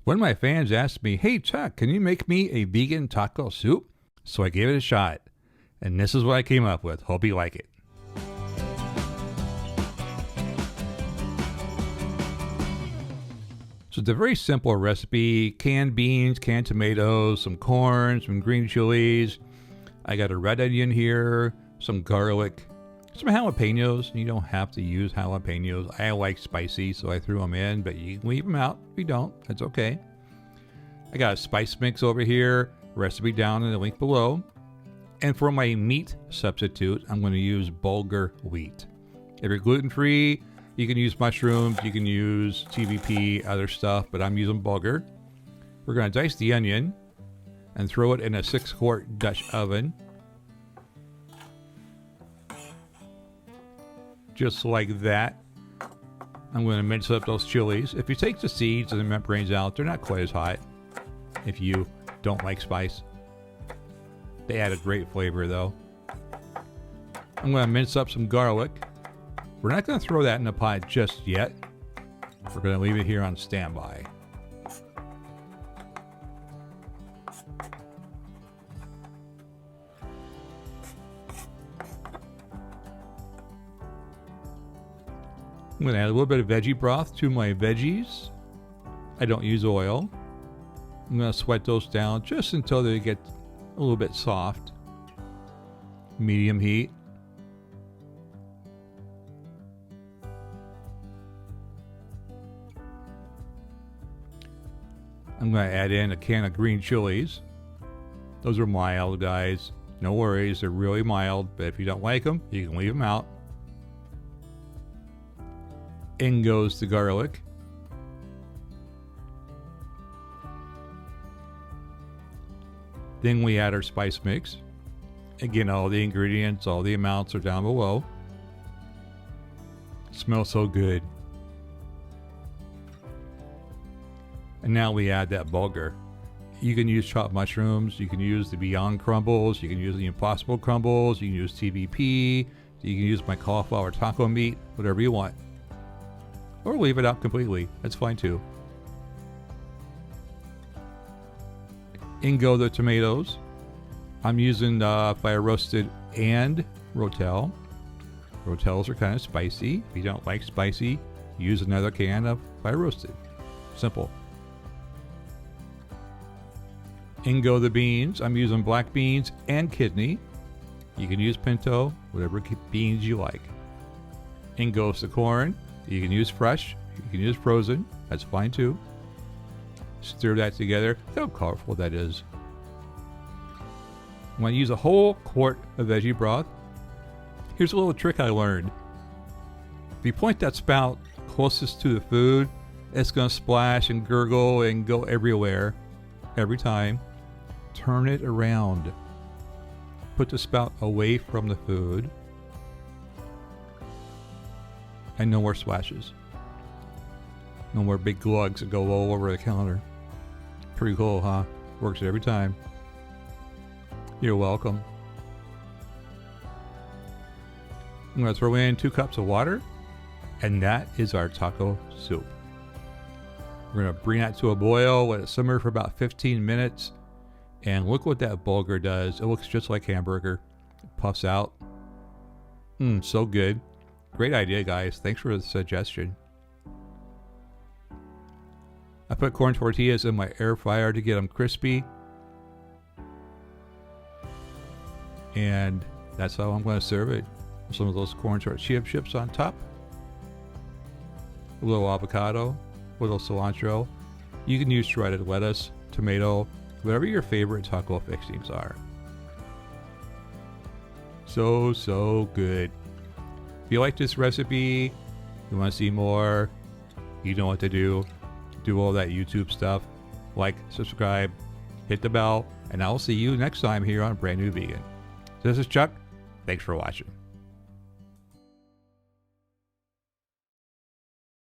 One of my fans asked me, "Hey Chuck, can you make me a vegan taco soup?" So I gave it a shot, and this is what I came up with. Hope you like it. So it's a very simple recipe. Canned beans, canned tomatoes, some corn, some green chilies. I got a red onion here, some garlic, some jalapenos. You don't have to use jalapenos. I like spicy, so I threw them in, but you can leave them out if you don't. That's okay. I got a spice mix over here, recipe down in the link below. And for my meat substitute, I'm going to use bulgur wheat. If you're gluten-free, you can use mushrooms, you can use TVP, other stuff, but I'm using bulgur. We're going to dice the onion and throw it in a 6-quart Dutch oven. Just like that. I'm going to mince up those chilies. If you take the seeds and the membranes out, they're not quite as hot if you don't like spice. They add a great flavor though. I'm going to mince up some garlic. We're not going to throw that in the pot just yet. We're going to leave it here on standby. I'm going to add a little bit of veggie broth to my veggies. I don't use oil. I'm going to sweat those down just until they get a little bit soft. Medium heat. I'm going to add in a can of green chilies. Those are mild, guys. No worries, they're really mild, but if you don't like them, you can leave them out. In goes the garlic. Then we add our spice mix. Again, all the ingredients, all the amounts are down below. Smells so good. And now we add that bulgur. You can use chopped mushrooms, you can use the Beyond crumbles, you can use the Impossible crumbles, you can use TVP, you can use my cauliflower taco meat, whatever you want. Or leave it out completely, that's fine too. In go the tomatoes. I'm using fire roasted and Rotel. Rotels are kind of spicy. If you don't like spicy, use another can of fire roasted. Simple. In go the beans. I'm using black beans and kidney. You can use pinto, whatever beans you like. In goes the corn. You can use fresh, you can use frozen, that's fine too. Stir that together. Look how colorful that is. I'm going to use a whole quart of veggie broth. Here's a little trick I learned. If you point that spout closest to the food, it's going to splash and gurgle and go everywhere every time. Turn it around. Put the spout away from the food. And no more splashes. No more big glugs that go all over the counter. Pretty cool, huh? Works every time. You're welcome. I'm going to throw in 2 cups of water. And that is our taco soup. We're going to bring that to a boil, let it simmer for about 15 minutes. And look what that bulgur does. It looks just like hamburger. It puffs out. So good. Great idea, guys. Thanks for the suggestion. I put corn tortillas in my air fryer to get them crispy. And that's how I'm going to serve it. Some of those corn tortilla chips on top. A little avocado, a little cilantro. You can use shredded lettuce, tomato, whatever your favorite taco fixings are. So good. If you like this recipe, you want to see more, you know what to do. Do all that YouTube stuff. Like, subscribe, hit the bell, and I'll see you next time here on Brand New Vegan. This is Chuck. Thanks for watching.